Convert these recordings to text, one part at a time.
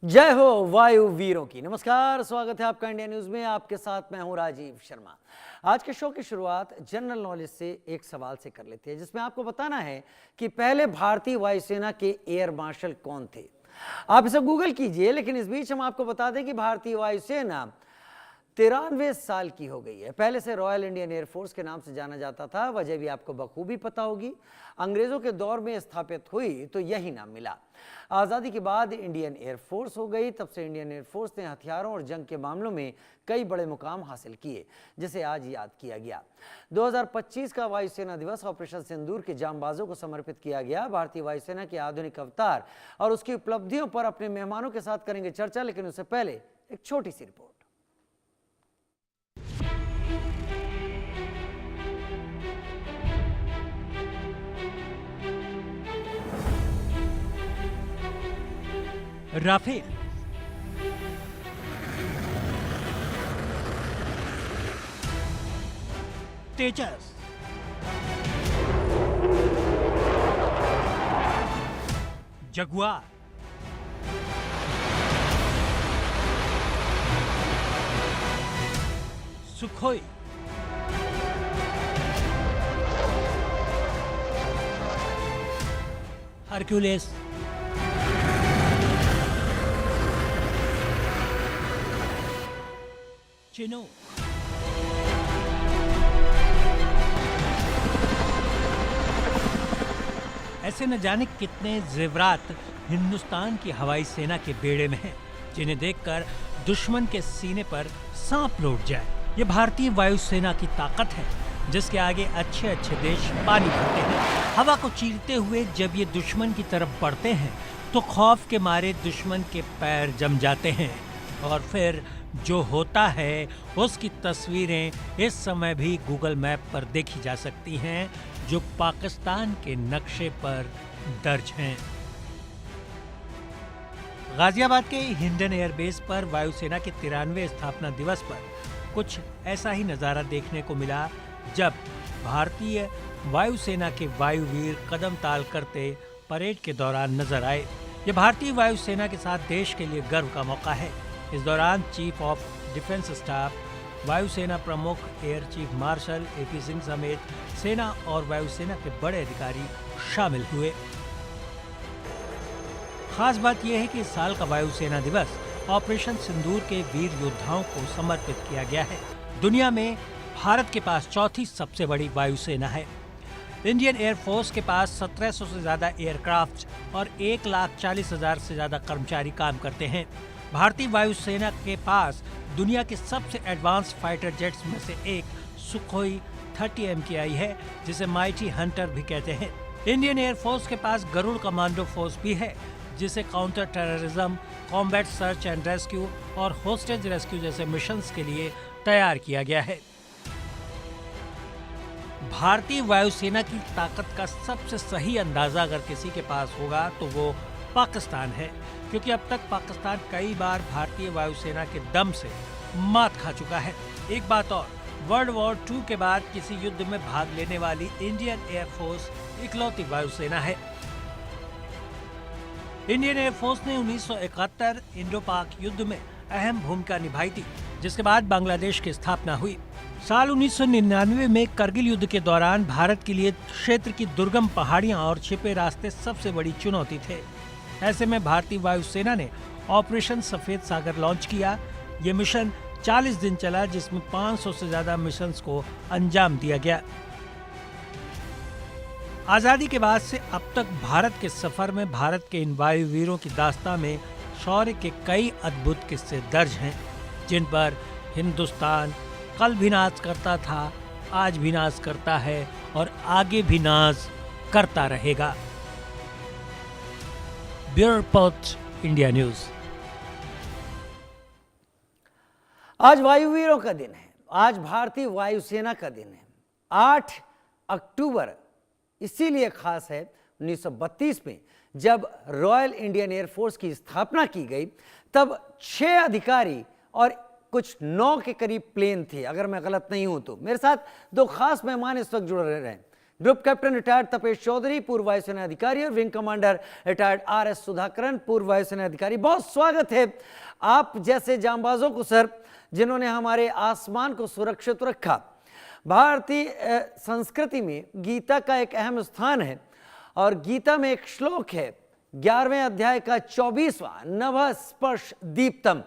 जय हो वायु वीरों की। नमस्कार, स्वागत है आपका इंडिया न्यूज में। आपके साथ मैं हूं राजीव शर्मा। आज के शो की शुरुआत जनरल नॉलेज से एक सवाल से कर लेते हैं, जिसमें आपको बताना है कि पहले भारतीय वायुसेना के एयर मार्शल कौन थे। आप इसे गूगल कीजिए, लेकिन इस बीच हम आपको बता दें कि भारतीय वायुसेना 93 साल की हो गई है। पहले से रॉयल इंडियन एयरफोर्स के नाम से जाना जाता था। वजह भी आपको बखूबी पता होगी। अंग्रेजों के दौर में स्थापित हुई तो यही नाम मिला। आज़ादी के बाद इंडियन एयरफोर्स हो गई। तब से इंडियन एयरफोर्स ने हथियारों और जंग के मामलों में कई बड़े मुकाम हासिल किए, जिसे आज याद किया गया। 2025 का वायुसेना दिवस ऑपरेशन सिंदूर के जांबाजों को समर्पित किया गया। भारतीय वायुसेना के आधुनिक अवतार और उसकी उपलब्धियों पर अपने मेहमानों के साथ करेंगे चर्चा, लेकिन उससे पहले एक छोटी सी रिपोर्ट। राफेल, तेजस, जगुआर, सुखोई, हरक्यूलिस, चिनूक, ऐसे न जाने कितने जेवरात हिंदुस्तान की हवाई सेना के बेड़े में हैं, जिन्हें देखकर दुश्मन के सीने पर सांप लौट जाए। ये भारतीय वायुसेना की ताकत है, जिसके आगे अच्छे अच्छे देश पानी भरते हैं। हवा को चीरते हुए जब ये दुश्मन की तरफ बढ़ते हैं तो खौफ के मारे दुश्मन के पैर जम जाते हैं, और फिर जो होता है उसकी तस्वीरें इस समय भी गूगल मैप पर देखी जा सकती हैं, जो पाकिस्तान के नक्शे पर दर्ज हैं। गाजियाबाद के हिंडन एयरबेस पर वायुसेना के 93वें स्थापना दिवस पर कुछ ऐसा ही नज़ारा देखने को मिला, जब भारतीय वायुसेना के वायुवीर कदम ताल करते परेड के दौरान नजर आए। ये भारतीय वायुसेना के साथ देश के लिए गर्व का मौका है। इस दौरान चीफ ऑफ डिफेंस स्टाफ, वायुसेना प्रमुख air chief marshal AP Singh समेत सेना और वायुसेना के बड़े अधिकारी शामिल हुए। खास बात यह है कि इस साल का वायुसेना दिवस ऑपरेशन सिंदूर के वीर योद्धाओं को समर्पित किया गया है। दुनिया में भारत के पास चौथी सबसे बड़ी वायुसेना है। इंडियन एयरफोर्स के पास 1700 से ज्यादा एयरक्राफ्ट और 1,40,000 से ज्यादा कर्मचारी काम करते हैं। भारतीय वायुसेना के पास दुनिया के सबसे एडवांस फाइटर जेट्स में से एक सुखोई 30 MKI है, जिसे माइटी हंटर भी कहते हैं। इंडियन एयरफोर्स के पास गरुड़ कमांडो फोर्स भी है, जिसे counter terrorism, combat search and rescue और होस्टेज रेस्क्यू जैसे मिशंस के लिए तैयार किया गया है। भारतीय वायुसेना की ताकत का सबसे सही अंदाजा अगर किसी के पास होगा तो वो पाकिस्तान है, क्योंकि अब तक पाकिस्तान कई बार भारतीय वायुसेना के दम से मात खा चुका है। एक बात और, वर्ल्ड वॉर 2 के बाद किसी युद्ध में भाग लेने वाली इंडियन एयरफोर्स इकलौती वायुसेना है। इंडियन एयरफोर्स ने 1971 इंडो पाक युद्ध में अहम भूमिका निभाई थी, जिसके बाद बांग्लादेश की स्थापना हुई। साल 1999 में करगिल युद्ध के दौरान भारत के लिए क्षेत्र की दुर्गम पहाड़ियां और छिपे रास्ते सबसे बड़ी चुनौती थे। ऐसे में भारतीय वायुसेना ने ऑपरेशन सफेद सागर लॉन्च किया। ये मिशन 40 दिन चला, जिसमें 500 से ज्यादा मिशंस को अंजाम दिया गया। आजादी के बाद से अब तक भारत के सफर में भारत के इन वायुवीरों की दास्तां में शौर्य के कई अद्भुत किस्से दर्ज हैं, जिन पर हिंदुस्तान कल भी नाज करता था, आज भी नाज करता है और आगे भी नाज करता रहेगा। Bureau report, India news. आज वायुवीरों का दिन है। आज भारतीय वायुसेना का दिन है। 8 अक्टूबर इसीलिए खास है। 1932 में जब रॉयल इंडियन एयरफोर्स की स्थापना की गई, तब 6 अधिकारी और कुछ 9 के करीब प्लेन थे, अगर मैं गलत नहीं हूं तो। मेरे साथ 2 खास मेहमान इस वक्त जुड़ रहे हैं। Group captain retired Tapesh Chaudhary, पूर्व वायुसेना अधिकारी, और wing commander retired RS Sudhakaran, पूर्व वायुसेना अधिकारी। बहुत स्वागत है आप जैसे जांबाजों को सर, जिन्होंने हमारे आसमान को सुरक्षित रखा। भारतीय संस्कृति में गीता का एक अहम स्थान है और गीता में एक श्लोक है 11वें अध्याय का 24वां, नभः स्पर्श दीप्तम।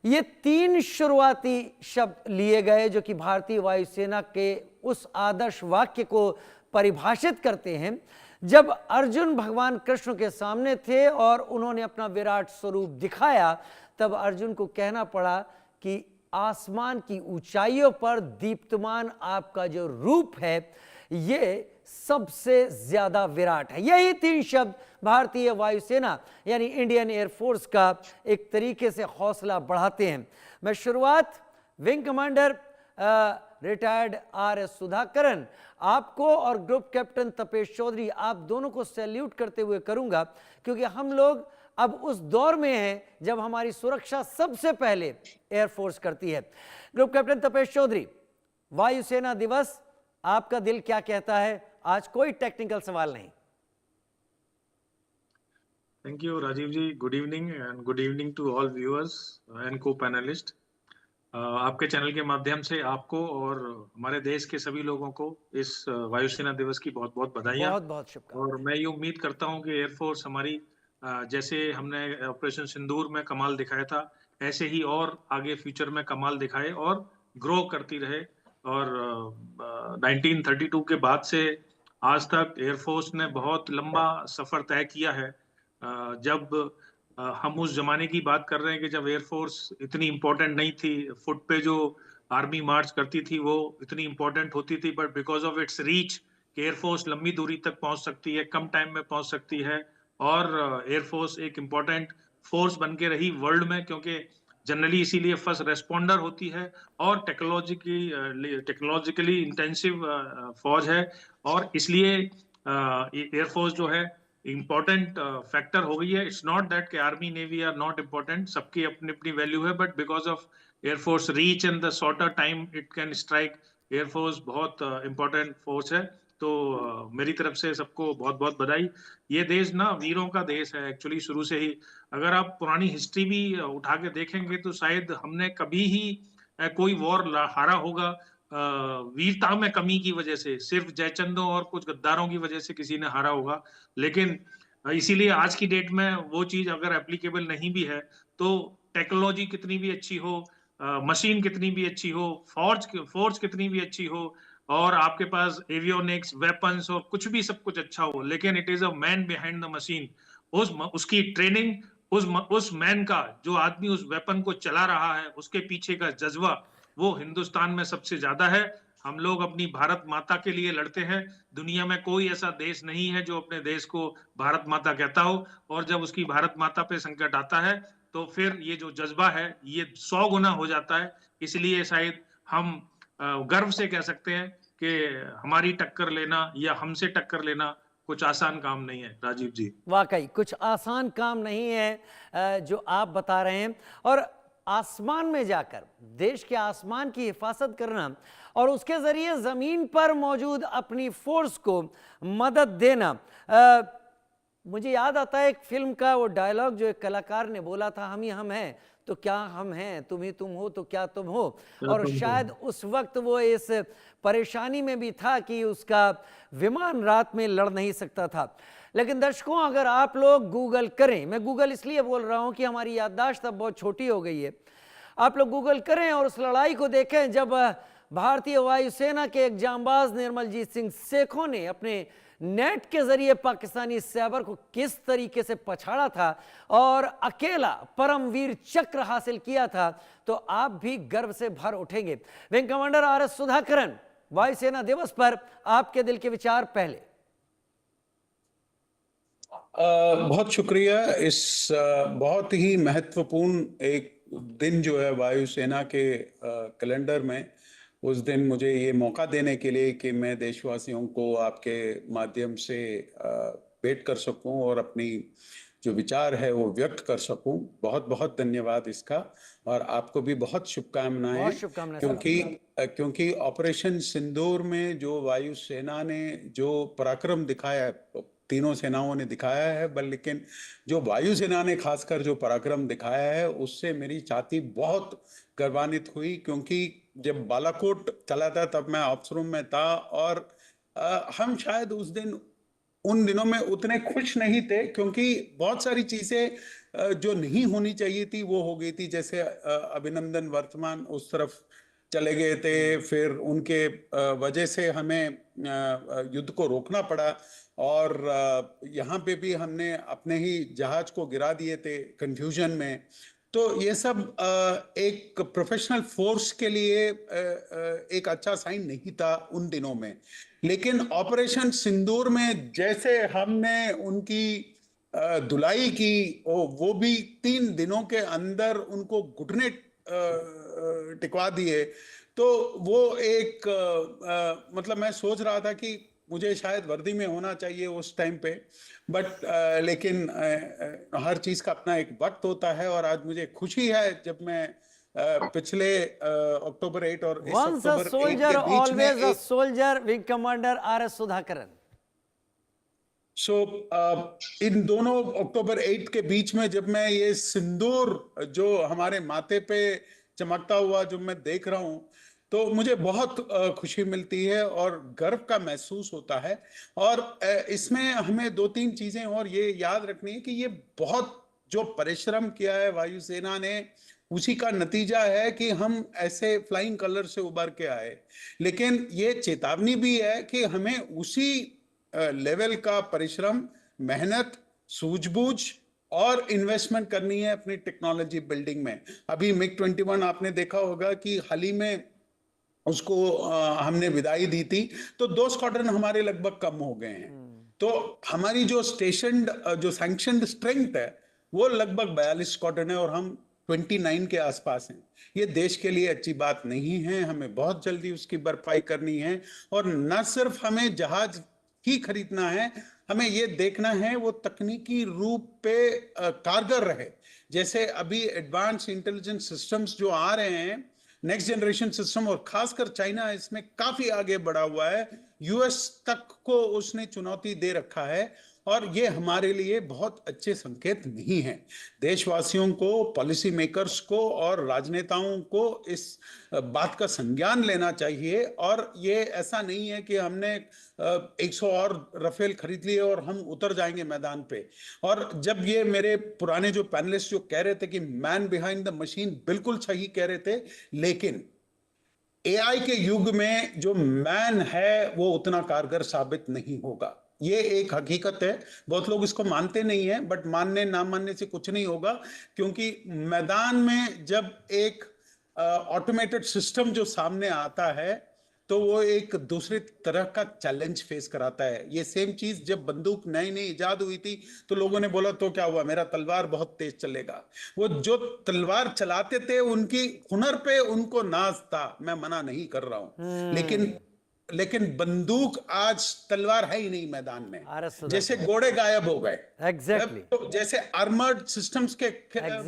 ये 3 शुरुआती शब्द लिए गए जो कि भारतीय वायुसेना के उस आदर्श वाक्य को परिभाषित करते हैं जब अर्जुन भगवान कृष्ण के सामने थे और उन्होंने अपना विराट स्वरूप दिखाया, तब अर्जुन को कहना पड़ा कि आसमान की ऊंचाइयों पर दीप्तमान आपका जो रूप है ये सबसे ज्यादा विराट है। यही 3 शब्द भारतीय वायुसेना यानी इंडियन एयरफोर्स का एक तरीके से हौसला बढ़ाते हैं। मैं शुरुआत wing commander retired RS Sudhakaran आपको और ग्रुप कैप्टन तपेश चौधरी, आप दोनों को सैल्यूट करते हुए करूंगा, क्योंकि हम लोग अब उस दौर में हैं जब हमारी सुरक्षा सबसे पहले एयरफोर्स करती है। ग्रुप कैप्टन तपेश चौधरी, वायुसेना दिवस, आपका दिल क्या कहता है? आज कोई टेक्निकल सवाल नहीं। Thank you Rajiv ji, good evening and good evening to all viewers and co panelist. आपके चैनल के माध्यम से आपको और हमारे देश के सभी लोगों को इस वायुसेना दिवस की बहुत बहुत बधाइयाँ। बहुत बहुत शुभकामनाएं। और मैं ये उम्मीद करता हूँ कि एयरफोर्स हमारी जैसे हमने ऑपरेशन सिंदूर में कमाल दिखाया था, ऐसे ही और आगे फ्यूचर में कमाल दिखाए और ग्रो करती रहे। और 1932 के बाद से आज तक एयरफोर्स ने बहुत लंबा सफर तय किया है। जब हम उस जमाने की बात कर रहे हैं कि जब एयरफोर्स इतनी इम्पोर्टेंट नहीं थी, फुट पे जो आर्मी मार्च करती थी वो इतनी इम्पोर्टेंट होती थी, but because of its reach air force लंबी दूरी तक पहुंच सकती है, कम टाइम में पहुंच सकती है। और एयरफोर्स एक इम्पोर्टेंट फोर्स बन के रही वर्ल्ड में, क्योंकि जनरली इसीलिए फर्स्ट रेस्पॉन्डर होती है और टेक्नोलॉजिकली इंटेंसिव फौज है। और इसलिए एयरफोर्स जो है इम्पोर्टेंट फैक्टर हो गई है। इट्स नॉट दैट कि army navy are not important, सबकी अपनी अपनी वैल्यू है, but because of air force reach and the shorter time it can strike, air force बहुत इम्पोर्टेंट फोर्स है। तो मेरी तरफ से सबको बहुत बहुत बधाई। ये देश ना वीरों का देश है एक्चुअली, शुरू से ही। अगर आप पुरानी हिस्ट्री भी उठा के देखेंगे तो शायद हमने कभी ही कोई वॉर हारा होगा वीरता में कमी की वजह से, सिर्फ जयचंदों और कुछ गद्दारों की वजह से किसी ने हारा होगा। लेकिन इसीलिए आज की डेट में वो चीज अगर एप्लीकेबल नहीं भी है तो टेक्नोलॉजी कितनी भी अच्छी हो, मशीन कितनी भी अच्छी हो, फोर्स कितनी भी अच्छी हो, और आपके पास एवियोनिक्स, वेपन्स और कुछ भी सब कुछ अच्छा हो, लेकिन it is a man behind the machine. उसकी ट्रेनिंग, उस मैन का, जो आदमी उस वेपन को चला रहा है, उसके पीछे का जज्बा, वो हिंदुस्तान में सबसे ज्यादा है। हम लोग अपनी भारत माता के लिए लड़ते हैं। दुनिया में कोई ऐसा देश नहीं है जो अपने देश को भारत माता कहता हो, और जब उसकी भारत माता पे संकट आता है तो फिर ये जो जज्बा है ये 100 गुना हो जाता है। इसलिए शायद हम गर्व से कह सकते हैं कि हमारी टक्कर लेना या हमसे टक्कर लेना कुछ आसान काम नहीं है राजीव जी। वाकई कुछ आसान काम नहीं है जो आप बता रहे हैं। और आसमान में जाकर देश के आसमान की हिफाजत करना और उसके जरिए जमीन पर मौजूद अपनी फोर्स को मदद देना। मुझे याद आता है एक फिल्म का वो डायलॉग जो एक कलाकार ने बोला था, हम ही हम हैं तो क्या हम हैं, तुम ही तुम हो तो क्या तुम हो। और शायद उस वक्त वो इस परेशानी में भी था कि उसका विमान रात में लड़ नहीं सकता था। लेकिन दर्शकों, अगर आप लोग गूगल करें, मैं गूगल इसलिए बोल रहा हूं कि हमारी याददाश्त अब बहुत छोटी हो गई है, आप लोग गूगल करें और उस लड़ाई को देखें जब भारतीय वायुसेना के एक जांबाज निर्मलजीत सिंह सेखों ने अपने नेट के जरिए पाकिस्तानी सैबर को किस तरीके से पछाड़ा था और अकेला परमवीर चक्र हासिल किया था, तो आप भी गर्व से भर उठेंगे। विंग कमांडर RS सुधाकरन, वायुसेना दिवस पर आपके दिल के विचार पहले। बहुत शुक्रिया। इस बहुत ही महत्वपूर्ण एक दिन जो है वायुसेना के कैलेंडर में, उस दिन मुझे ये मौका देने के लिए कि मैं देशवासियों को आपके माध्यम से भेंट कर सकूं और अपनी जो विचार है वो व्यक्त कर सकूं। बहुत बहुत धन्यवाद इसका, और आपको भी बहुत शुभकामनाएं। बहुत शुभकामनाएं सर। क्योंकि ऑपरेशन सिंदूर में जो वायुसेना ने जो पराक्रम दिखाया है, तीनों सेनाओं ने दिखाया है, लेकिन जो वायुसेना ने खासकर जो पराक्रम दिखाया है उससे मेरी छाती बहुत गर्वान्वित हुई। क्योंकि जब बालाकोट चला था तब मैं ऑप्स रूम में था, और हम शायद उन दिनों में उतने खुश नहीं थे, क्योंकि बहुत सारी चीजें जो नहीं होनी चाहिए थी वो हो गई थी। जैसे अभिनंदन वर्तमान उस तरफ चले गए थे, फिर उनके वजह से हमें युद्ध को रोकना पड़ा, और यहाँ पे भी हमने अपने ही जहाज को गिरा दिए थे कंफ्यूजन में। तो ये सब एक प्रोफेशनल फोर्स के लिए एक अच्छा साइन नहीं था उन दिनों में। लेकिन ऑपरेशन सिंदूर में जैसे हमने उनकी धुलाई की, वो भी 3 दिनों के अंदर उनको घुटने टिकवा दिए, तो वो एक मतलब मैं सोच रहा था कि मुझे शायद वर्दी में होना चाहिए उस टाइम पे, बट लेकिन हर चीज का अपना एक वक्त होता है। और आज मुझे खुशी है जब मैं पिछले अक्टूबर 8 और इस Once a अक्टूबर 8 soldier, के बीच में always a soldier, Wing Commander R.S. Sudhakaran. इन दोनों अक्टूबर 8 के बीच में जब मैं ये सिंदूर जो हमारे माथे पे चमकता हुआ जो मैं देख रहा हूं, तो मुझे बहुत खुशी मिलती है और गर्व का महसूस होता है। और इसमें हमें 2-3 चीजें और ये याद रखनी है कि ये बहुत जो परिश्रम किया है वायुसेना ने, उसी का नतीजा है कि हम ऐसे फ्लाइंग कलर से उभर के आए। लेकिन ये चेतावनी भी है कि हमें उसी लेवल का परिश्रम, मेहनत, सूझबूझ और इन्वेस्टमेंट करनी है अपनी टेक्नोलॉजी बिल्डिंग में। अभी मिग-21 आपने देखा होगा कि हाल ही में उसको हमने विदाई दी थी, तो 2 स्क्वाड्रन हमारे लगभग कम हो गए हैं। तो हमारी जो स्टेशनड जो सैंक्शनड स्ट्रेंथ है वो लगभग 42 स्क्वाड्रन है, और हम 29 के आसपास हैं। ये देश के लिए अच्छी बात नहीं है, हमें बहुत जल्दी उसकी भरपाई करनी है। और न सिर्फ हमें जहाज ही खरीदना है, हमें ये देखना है वो तकनीकी रूप पे कारगर रहे। जैसे अभी एडवांस इंटेलिजेंस सिस्टम्स जो आ रहे हैं, नेक्स्ट जनरेशन सिस्टम, और खासकर चाइना इसमें काफी आगे बढ़ा हुआ है, यूएस तक को उसने चुनौती दे रखा है, और ये हमारे लिए बहुत अच्छे संकेत नहीं है। देशवासियों को, पॉलिसी मेकर्स को और राजनेताओं को इस बात का संज्ञान लेना चाहिए। और ये ऐसा नहीं है कि हमने 100 और रफेल खरीद लिए और हम उतर जाएंगे मैदान पे। और जब ये मेरे पुराने जो पैनलिस्ट जो कह रहे थे कि मैन बिहाइंड द मशीन, बिल्कुल सही कह रहे थे, लेकिन एआई के युग में जो मैन है वो उतना कारगर साबित नहीं होगा। ये एक हकीकत है, बहुत लोग इसको मानते नहीं है, बट मानने ना मानने से कुछ नहीं होगा। क्योंकि मैदान में जब एक ऑटोमेटेड सिस्टम जो सामने आता है, तो वो एक दूसरे तरह का चैलेंज फेस कराता है। ये सेम चीज जब बंदूक नई नई इजाद हुई थी, तो लोगों ने बोला तो क्या हुआ, मेरा तलवार बहुत तेज चलेगा। वो जो तलवार चलाते थे उनकी हुनर पे उनको नाज था, मैं मना नहीं कर रहा हूं, लेकिन बंदूक आज तलवार है ही नहीं मैदान में। जैसे घोड़े गायब हो गए, एग्जैक्टली तो जैसे आर्मर्ड सिस्टम्स के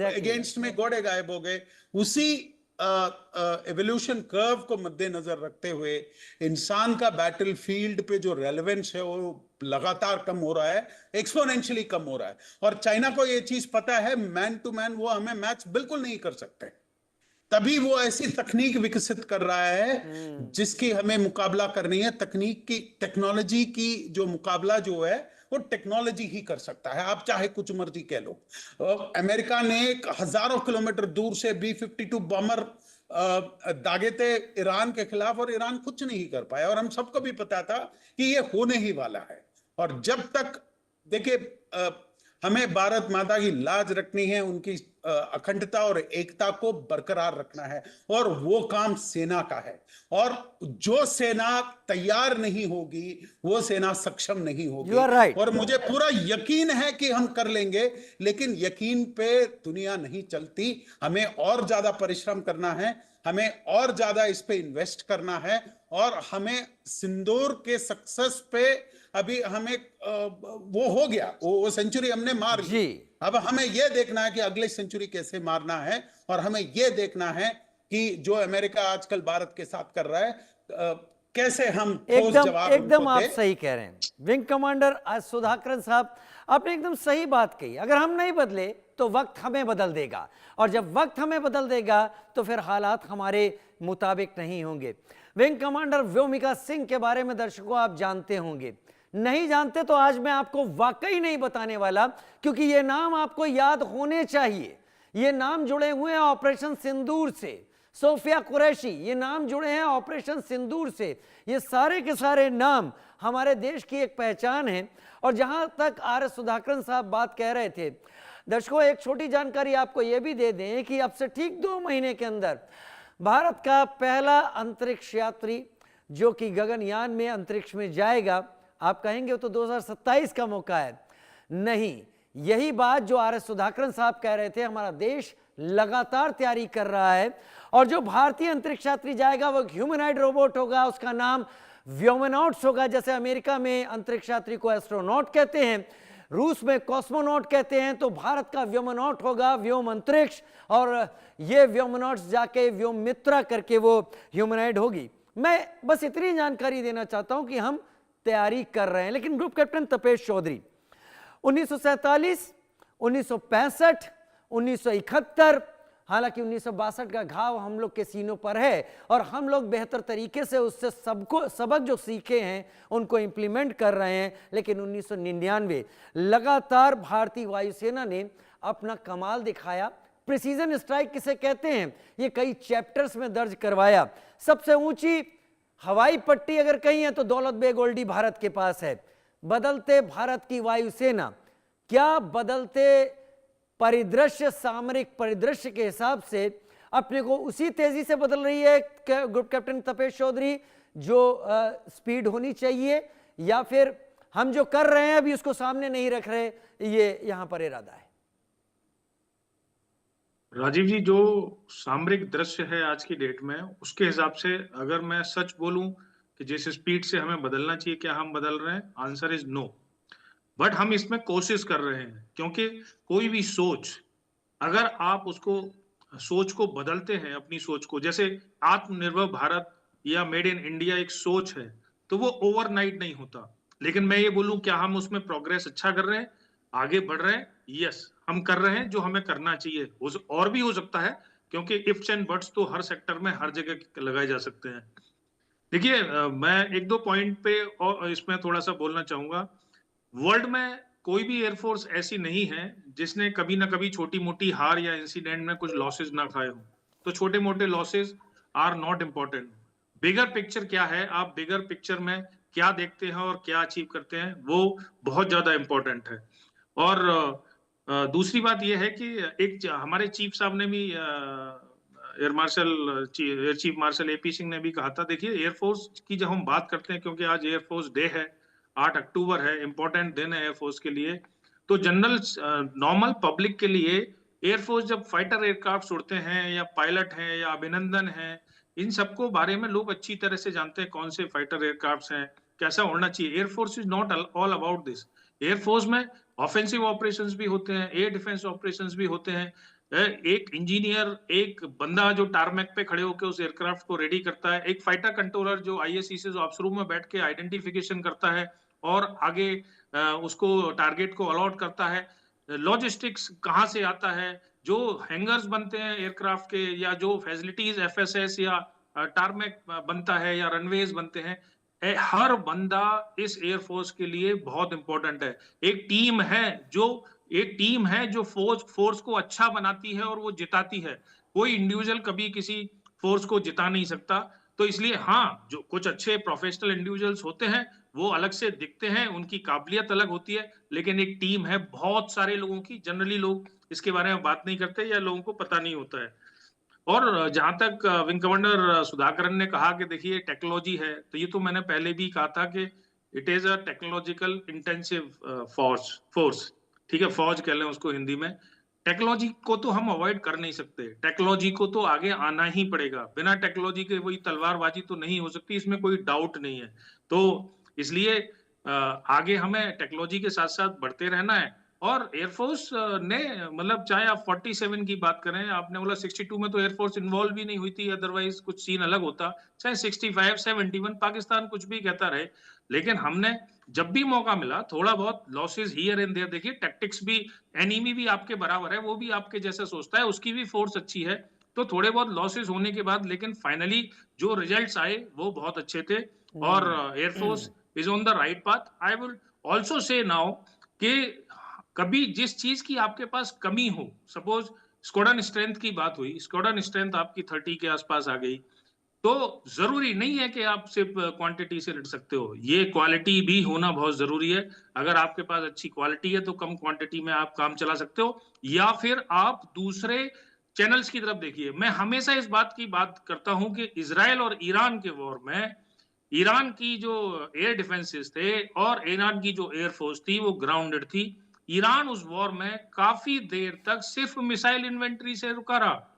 अगेंस्ट में घोड़े गायब हो गए, उसी एवोल्यूशन कर्व को मद्देनजर रखते हुए इंसान का बैटलफील्ड पे जो रेलेवेंस है वो लगातार कम हो रहा है, एक्सपोनेंशियली कम हो रहा है। और चाइना को ये चीज पता है, मैन टू मैन वो हमें मैच बिल्कुल नहीं कर सकते, तभी वो ऐसी तकनीक विकसित कर रहा है जिसकी हमें मुकाबला करनी है। तकनीक की, टेक्नोलॉजी की जो मुकाबला जो है वो टेक्नोलॉजी ही कर सकता है, आप चाहे कुछ मर्जी कह लो। अमेरिका ने हजारों किलोमीटर दूर से B-52 बॉम्बर दागे थे ईरान के खिलाफ, और ईरान कुछ नहीं कर पाया, और हम सबको भी पता था कि ये होने ही वाला है। और जब तक देखिए हमें भारत माता की लाज रखनी है, उनकी अखंडता और एकता को बरकरार रखना है, और वो काम सेना का है। और जो सेना तैयार नहीं होगी वो सेना सक्षम नहीं होगी। You are right. और मुझे पूरा यकीन है कि हम कर लेंगे, लेकिन यकीन पे दुनिया नहीं चलती। हमें और ज्यादा परिश्रम करना है, हमें और ज्यादा इस पे इन्वेस्ट करना है, और हमें सिंदूर के सक्सेस पे अभी हमें वो हो गया, वो सेंचुरी हमने मार ली, अब हमें यह देखना है कि अगले सेंचुरी कैसे मारना है, और हमें यह देखना है कि जो अमेरिका आजकल भारत के साथ कर रहा है, कैसे हम ठोस जवाब एकदम उनको आप दें। सही कह रहे हैं विंग कमांडर सुधाकरन साहब, आपने एकदम सही बात कही। अगर हम नहीं बदले तो वक्त हमें बदल देगा, और जब वक्त हमें बदल देगा तो फिर हालात हमारे मुताबिक नहीं होंगे। विंग कमांडर व्योमिका सिंह के बारे में दर्शकों आप जानते होंगे, नहीं जानते तो आज मैं आपको वाकई नहीं बताने वाला, क्योंकि ये नाम आपको याद होने चाहिए। ये नाम जुड़े हुए हैं ऑपरेशन सिंदूर से। सोफिया कुरैशी, ये नाम जुड़े हैं ऑपरेशन सिंदूर से। ये सारे के सारे नाम हमारे देश की एक पहचान है। और जहां तक आर.एस. सुधाकरन साहब बात कह रहे थे, दर्शकों एक छोटी जानकारी आपको यह भी दे दें कि अब से ठीक 2 महीने के अंदर भारत का पहला अंतरिक्ष यात्री जो कि गगनयान में अंतरिक्ष में जाएगा, आप कहेंगे तो 2027 का मौका है। नहीं, यही बात जो आर.एस. सुधाकरन साहब कह रहे थे, हमारा देश लगातार तैयारी कर रहा है। और जो भारतीय अंतरिक्ष यात्री जाएगा वो ह्यूमनॉइड रोबोट होगा, उसका नाम व्योमनॉट्स होगा। जैसे अमेरिका में अंतरिक्ष यात्री को एस्ट्रोनॉट कहते हैं, रूस में कॉस्मोनॉट कहते हैं, तो भारत का व्योमनॉट होगा व्योम अंतरिक्ष। और ये व्योमनॉट्स जाके व्योम मित्रा करके वो ह्यूमनॉइड होगी। मैं बस इतनी जानकारी देना चाहता हूं कि हम तैयारी कर रहे हैं। लेकिन ग्रुप कैप्टन तपेश चौधरी 1947, 1965, 1971, हालांकि 1962 का घाव हम लोग के सीनों पर है और हम लोग बेहतर तरीके से उससे सबक जो सीखे हैं उनको इंप्लीमेंट कर रहे हैं। लेकिन 1999 लगातार भारतीय वायुसेना ने अपना कमाल दिखाया। प्रिसीजन स्ट्राइक किसे कहते हैं, ये कई चैप्टर्स में दर्ज करवाया। सबसे ऊंची हवाई पट्टी अगर कहीं है तो दौलत बेग ओल्डी भारत के पास है। बदलते भारत की वायुसेना क्या बदलते परिदृश्य, सामरिक परिदृश्य के हिसाब से अपने को उसी तेजी से बदल रही है ग्रुप कैप्टन तपेश चौधरी जो स्पीड होनी चाहिए, या फिर हम जो कर रहे हैं अभी उसको सामने नहीं रख रहे, ये यहां पर इरादा है? राजीव जी, जो सामरिक दृश्य है आज की डेट में, उसके हिसाब से अगर मैं सच बोलूं कि जिस स्पीड से हमें बदलना चाहिए, क्या हम बदल रहे हैं? Answer is no. बट हम इसमें कोशिश कर रहे हैं, क्योंकि कोई भी सोच, अगर आप उसको सोच को बदलते हैं, अपनी सोच को, जैसे आत्मनिर्भर भारत या मेड इन इंडिया एक सोच है, तो वो ओवरनाइट नहीं होता। लेकिन मैं ये बोलूं, क्या हम उसमें प्रोग्रेस अच्छा कर रहे हैं, आगे बढ़ रहे हैं? यस, हम कर रहे हैं जो हमें करना चाहिए। और भी हो सकता है, क्योंकि इफ्स एंड बट्स तो हर सेक्टर में हर जगह लगाए जा सकते हैं। देखिए, मैं 1-2 पॉइंट पे और इसमें थोड़ा सा बोलना चाहूंगा। वर्ल्ड में कोई भी एयरफोर्स ऐसी नहीं है जिसने कभी ना कभी छोटी मोटी हार या इंसिडेंट में कुछ लॉसेस ना खाए हो। तो छोटे मोटे losses are not important. Bigger picture क्या है, आप बिगर पिक्चर में क्या देखते हैं और क्या अचीव करते हैं, वो बहुत ज्यादा इम्पोर्टेंट है। और दूसरी बात यह है कि एक हमारे चीफ साहब ने भी, air chief marshal AP Singh ने भी कहा था, देखिए एयरफोर्स की जब हम बात करते हैं, क्योंकि आज एयरफोर्स डे है, 8 अक्टूबर है, इंपॉर्टेंट दिन है एयरफोर्स के लिए, तो जनरल नॉर्मल पब्लिक के लिए एयरफोर्स जब फाइटर एयरक्राफ्ट उड़ते हैं या पायलट हैं या अभिनंदन हैं, इन सबको बारे में लोग अच्छी तरह से जानते हैं कौन से फाइटर एयरक्राफ्ट हैं, कैसा उड़ना चाहिए। Air force is not all about this. Air force में ऑफेंसिव ऑपरेशंस भी होते हैं, एयर डिफेंस ऑपरेशंस भी होते हैं। एक इंजीनियर, एक बंदा जो टारमैक पे खड़े होकर उस एयरक्राफ्ट को रेडी करता है, एक फाइटर कंट्रोलर जो ISEC ऑप्स रूम में बैठ के आइडेंटिफिकेशन करता है और आगे उसको टारगेट को अलॉट करता है। लॉजिस्टिक्स कहाँ से आता है, जो हैंगर्स बनते हैं एयरक्राफ्ट के, या जो फैसिलिटीज FSS या टारमैक बनता है या रनवेज बनते हैं, हर बंदा इस एयरफोर्स के लिए बहुत इंपॉर्टेंट है। एक टीम है जो फोर्स को अच्छा बनाती है और वो जिताती है। कोई इंडिविजुअल कभी किसी फोर्स को जिता नहीं सकता। तो इसलिए हाँ, जो कुछ अच्छे प्रोफेशनल इंडिविजुअल्स होते हैं वो अलग से दिखते हैं, उनकी काबिलियत अलग होती है, लेकिन एक टीम है बहुत सारे लोगों की। जनरली लोग इसके बारे में बात नहीं करते या लोगों को पता नहीं होता है। और जहां तक विंग कमांडर सुधाकरन ने कहा कि देखिए टेक्नोलॉजी है, तो ये तो मैंने पहले भी कहा था कि it is a technological intensive force. ठीक है, फौज कह लें उसको हिंदी में। टेक्नोलॉजी को तो हम अवॉइड कर नहीं सकते, टेक्नोलॉजी को तो आगे आना ही पड़ेगा। बिना टेक्नोलॉजी के वही तलवारबाजी तो नहीं हो सकती, इसमें कोई डाउट नहीं है। तो इसलिए आगे हमें टेक्नोलॉजी के साथ साथ बढ़ते रहना है। और एयरफोर्स ने मतलब चाहे आप 47 की बात करें, आपने बोला 62 में तो एयरफोर्स इन्वॉल्व भी नहीं हुई थी, अदरवाइज कुछ सीन अलग होता, चाहे 65 71 पाकिस्तान कुछ भी कहता रहे, लेकिन हमने जब भी मौका मिला थोड़ा बहुत लॉसेस हियर एंड देयर, देखिए टैक्टिक्स भी, एनिमी भी आपके बराबर है, वो भी आपके जैसा सोचता है, उसकी भी फोर्स अच्छी है, तो थोड़े बहुत लॉसेस होने के बाद लेकिन फाइनली जो रिजल्ट्स आए वो बहुत अच्छे थे और air force is on the right path. I will also say now कि कभी जिस चीज की आपके पास कमी हो, सपोज स्क्वाड्रन स्ट्रेंथ की बात हुई, स्क्वाड्रन स्ट्रेंथ आपकी 30 के आसपास आ गई, तो जरूरी नहीं है कि आप सिर्फ क्वांटिटी से लड़ सकते हो, ये क्वालिटी भी होना बहुत जरूरी है। अगर आपके पास अच्छी क्वालिटी है तो कम क्वांटिटी में आप काम चला सकते हो, या फिर आप दूसरे चैनल्स की तरफ देखिए। मैं हमेशा इस बात की बात करता हूं कि इजराइल और ईरान के वॉर में ईरान की जो एयर डिफेंसेस थे और ईरान की जो एयरफोर्स थी वो ग्राउंडेड थी। ईरान उस वॉर में काफी देर तक सिर्फ मिसाइल इन्वेंट्री से रुका रहा।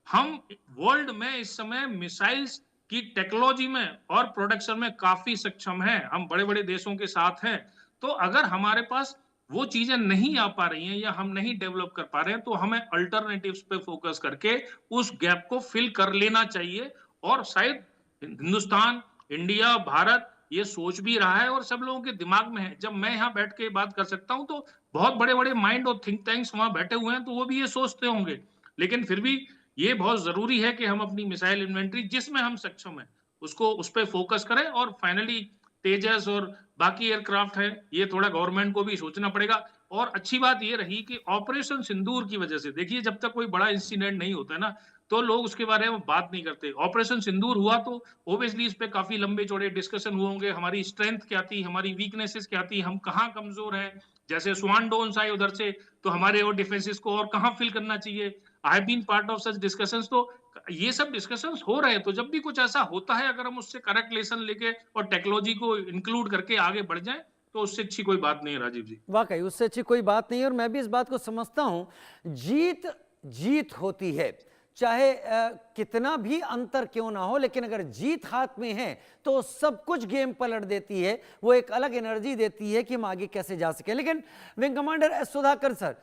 हम वर्ल्ड में इस समय मिसाइल्स की टेक्नोलॉजी में और प्रोडक्शन में काफी सक्षम हैं, हम बड़े बड़े देशों के साथ हैं। तो अगर हमारे पास वो चीजें नहीं आ पा रही हैं या हम नहीं डेवलप कर पा रहे हैं तो हमें अल्टरनेटिव्स पे फोकस करके उस गैप को फिल कर लेना चाहिए। और शायद हिंदुस्तान, इंडिया, भारत ये सोच भी रहा है और सब लोगों के दिमाग में है। जब मैं यहाँ बैठ के बात कर सकता हूँ तो बहुत बड़े बड़े माइंड और थिंक टैंक्स वहां बैठे हुए हैं, तो वो भी ये सोचते होंगे। लेकिन फिर भी ये बहुत जरूरी है कि हम अपनी मिसाइल इन्वेंट्री जिसमें हम सक्षम है उसको उस पर फोकस करें। और फाइनली तेजस और बाकी एयरक्राफ्ट है, ये थोड़ा गवर्नमेंट को भी सोचना पड़ेगा। और अच्छी बात ये रही कि ऑपरेशन सिंदूर की वजह से, देखिए जब तक कोई बड़ा इंसिडेंट नहीं होता है ना तो लोग उसके बारे में बात नहीं करते। ऑपरेशन सिंदूर हुआ तो ओबियसली इस पे काफी लंबे चौड़े डिस्कशन हुए होंगे, हमारी स्ट्रेंथ क्या थी, हमारी वीकनेसेस क्या थी, हम कहाँ कमजोर हैं। जैसे स्वान डोन्स आए उधर से तो हमारे और डिफेंसेस को और कहाँ फिल करना चाहिए, I have been part of such discussions. तो ये सब डिस्कशंस हो रहे हैं, तो जब भी कुछ ऐसा होता है अगर हम उससे करेक्ट लेसन लेके और टेक्नोलॉजी को इंक्लूड करके आगे बढ़ जाए तो उससे अच्छी कोई बात नहीं है राजीव जी। वाकई उससे अच्छी कोई बात नहीं है और मैं भी इस बात को समझता हूं, जीत जीत होती है, चाहे कितना भी अंतर क्यों ना हो, लेकिन अगर जीत हाथ में है तो सब कुछ गेम पलट देती है, वो एक अलग एनर्जी देती है कि हम आगे कैसे जा सके। लेकिन wing commander S Sudhakar sir,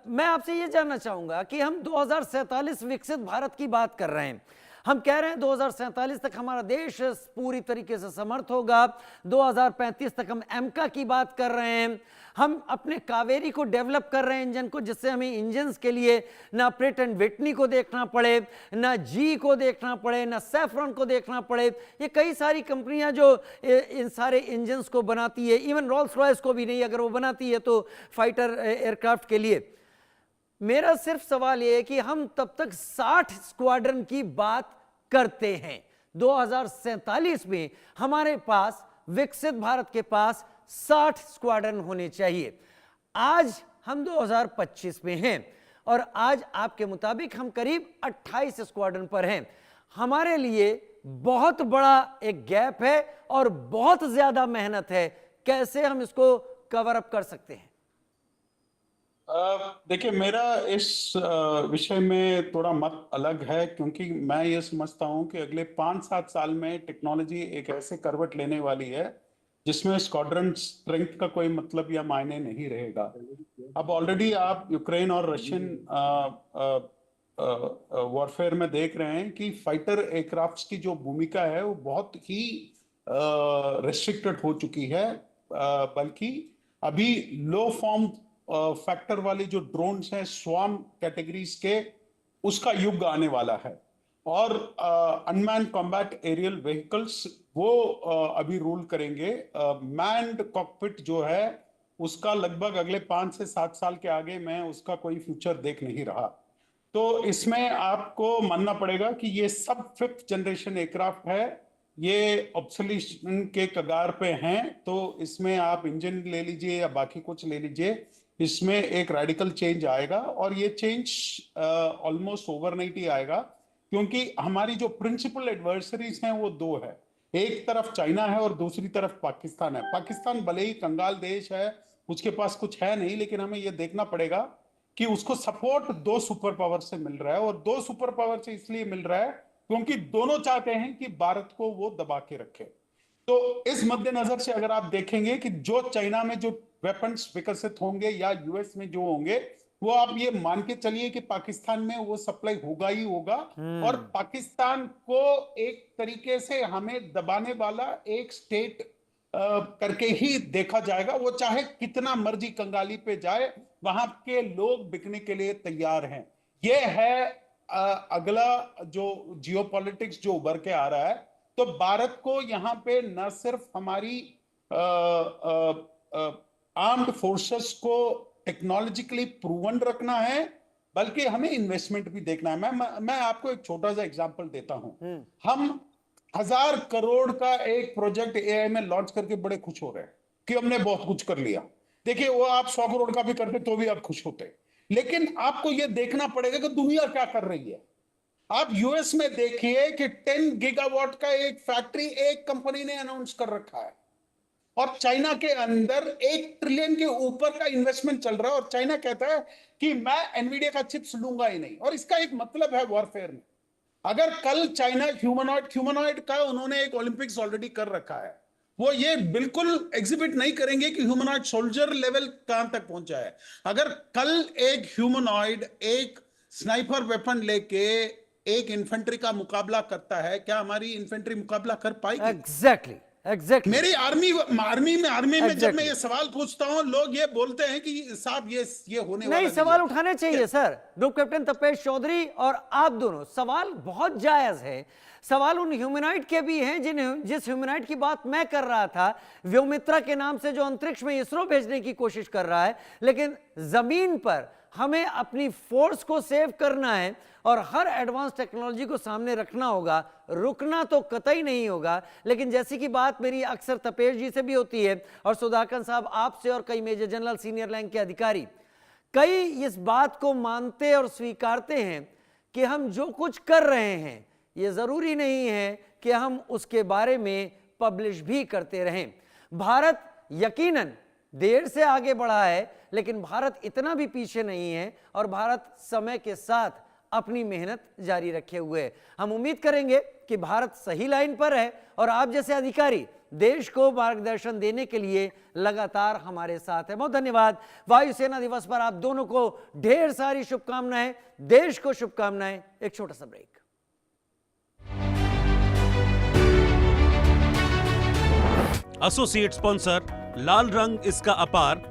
मैं आपसे ये जानना चाहूंगा कि हम 2047 विकसित भारत की बात कर रहे हैं, हम कह रहे हैं 2047 तक हमारा देश पूरी तरीके से समर्थ होगा, 2035 तक हम एमका की बात कर रहे हैं, हम अपने कावेरी को डेवलप कर रहे हैं इंजन को, जिससे हमें इंजन्स के लिए ना प्रेट एंड विटनी को देखना पड़े, ना जी को देखना पड़े, ना सैफ्रॉन को देखना पड़े। ये कई सारी कंपनियां जो इन सारे इंजन्स को बनाती है, इवन रोल्स रॉयस को भी नहीं, अगर वो बनाती है तो फाइटर एयरक्राफ्ट के लिए। मेरा सिर्फ सवाल यह है कि हम तब तक 60 स्क्वाड्रन की बात करते हैं, 2047 में हमारे पास विकसित भारत के पास 60 स्क्वाड्रन होने चाहिए। आज हम 2025 में हैं और आज आपके मुताबिक हम करीब 28 स्क्वाड्रन पर हैं। हमारे लिए बहुत बड़ा एक गैप है और बहुत ज्यादा मेहनत है, कैसे हम इसको कवर अप कर सकते हैं? देखिए, मेरा इस विषय में थोड़ा मत अलग है, क्योंकि मैं ये समझता हूं कि अगले 5-7 साल में टेक्नोलॉजी एक ऐसे करवट लेने वाली है जिसमें स्क्वाड्रन स्ट्रेंथ का कोई मतलब या मायने नहीं रहेगा। अब ऑलरेडी आप यूक्रेन और रशियन वॉरफेयर में देख रहे हैं कि फाइटर एयरक्राफ्ट्स की जो भूमिका है वो बहुत ही रेस्ट्रिक्टेड हो चुकी है, बल्कि अभी लो फॉर्म फैक्टर वाले जो ड्रोन्स हैं स्वार्म कैटेगरीज के, उसका युग आने वाला है। और अनमैन्ड कॉम्बैट एरियल व्हीकल्स वो अभी रूल करेंगे। मैन्ड कॉकपिट जो है उसका लगभग अगले 5 से 7 साल के आगे मैं उसका कोई फ्यूचर देख नहीं रहा। तो इसमें आपको मानना पड़ेगा कि ये सब 5th जनरेशन एयरक्राफ्ट है, ये ऑब्सोल्यूशन के कगार पे हैं। तो इसमें आप इंजन ले लीजिए या बाकी कुछ ले लीजिए, इसमें एक रेडिकल चेंज आएगा और ये चेंज ऑलमोस्ट ओवरनाइट ही आएगा, क्योंकि हमारी जो प्रिंसिपल एडवर्सरीज हैं वो 2 है। एक तरफ चाइना है और दूसरी तरफ पाकिस्तान है। पाकिस्तान भले ही कंगाल देश है, उसके पास कुछ है नहीं, लेकिन हमें ये देखना पड़ेगा कि उसको सपोर्ट 2 सुपर पावर से मिल रहा है। और 2 सुपर पावर से इसलिए मिल रहा है क्योंकि दोनों चाहते हैं कि भारत को वो दबा के रखे। तो इस मद्देनजर से अगर आप देखेंगे कि जो चाइना में जो वेपन्स विकसित होंगे या यूएस में जो होंगे, वो आप ये मान के चलिए कि पाकिस्तान में वो सप्लाई होगा ही होगा। और पाकिस्तान को एक तरीके से हमें दबाने वाला एक स्टेट करके ही देखा जाएगा। वो चाहे कितना मर्जी कंगाली पे जाए, वहां के लोग बिकने के लिए तैयार हैं। ये है अगला जो जियोपॉलिटिक्स जो उभर के आ रहा है। तो भारत को यहाँ पे न सिर्फ हमारी आर्म्ड फोर्सेस को टेक्नोलॉजिकली प्रूवन रखना है, बल्कि हमें इन्वेस्टमेंट भी देखना है। मैं आपको एक छोटा सा एग्जांपल देता हूं। हम 1000 करोड़ का एक प्रोजेक्ट एआई में लॉन्च करके बड़े खुश हो रहे हैं कि हमने बहुत कुछ कर लिया। देखिए, वो आप 100 करोड़ का भी करते तो भी आप खुश होते, लेकिन आपको यह देखना पड़ेगा कि दुनिया क्या कर रही है। आप यूएस में देखिए कि 10 गीगावाट का एक फैक्ट्री एक कंपनी ने अनाउंस कर रखा है, और चाइना के अंदर 1 ट्रिलियन के ऊपर का इन्वेस्टमेंट चल रहा है। और चाइना कहता है कि मैं एनवीडिया का चिप्स लूंगा ही नहीं। और इसका एक मतलब है वॉरफेयर में। अगर कल चाइना ह्यूमनॉइड का उन्होंने एक ओलंपिक्स ऑलरेडी कर रखा है, वो ये बिल्कुल एग्जिबिट नहीं करेंगे कि ह्यूमनॉइड सोल्जर लेवल कहां तक पहुंचा है। अगर कल एक ह्यूमनॉइड एक स्नाइपर वेपन लेके एक इन्फेंट्री का मुकाबला करता है, क्या हमारी इन्फेंट्री मुकाबला कर पाएगी? एग्जैक्टली मेरी आर्मी में जब मैं ये सवाल पूछता हूं, लोग ये बोलते हैं कि साहब ये होने वाला नहीं, सवाल उठाने चाहिए sir. Group captain Tapesh Chaudhary और आप दोनों, सवाल बहुत जायज है। सवाल उन ह्यूमनॉइड के भी हैं जिस ह्यूमनॉइड की बात मैं कर रहा था, व्योमित्रा के नाम से, जो अंतरिक्ष में इसरो भेजने की कोशिश कर रहा है। लेकिन जमीन पर हमें अपनी फोर्स को सेव करना है और हर एडवांस टेक्नोलॉजी को सामने रखना होगा। रुकना तो कतई नहीं होगा। लेकिन जैसी कि बात मेरी अक्सर तपेश जी से भी होती है, और सुधाकर साहब आपसे, और कई मेजर जनरल सीनियर रैंक के अधिकारी, कई इस बात को मानते और स्वीकारते हैं कि हम जो कुछ कर रहे हैं, ये जरूरी नहीं है कि हम उसके बारे में पब्लिश भी करते रहें। भारत यकीनन देर से आगे बढ़ा है, लेकिन भारत इतना भी पीछे नहीं है, और भारत समय के साथ अपनी मेहनत जारी रखे हुए है। हम उम्मीद करेंगे कि भारत सही लाइन पर है, और आप जैसे अधिकारी देश को मार्गदर्शन देने के लिए लगातार हमारे साथ है। बहुत धन्यवाद। वायुसेना दिवस पर आप दोनों को ढेर सारी शुभकामनाएं, देश को शुभकामनाएं। एक छोटा सा ब्रेक। एसोसिएट स्पॉन्सर, लाल रंग इसका अपार।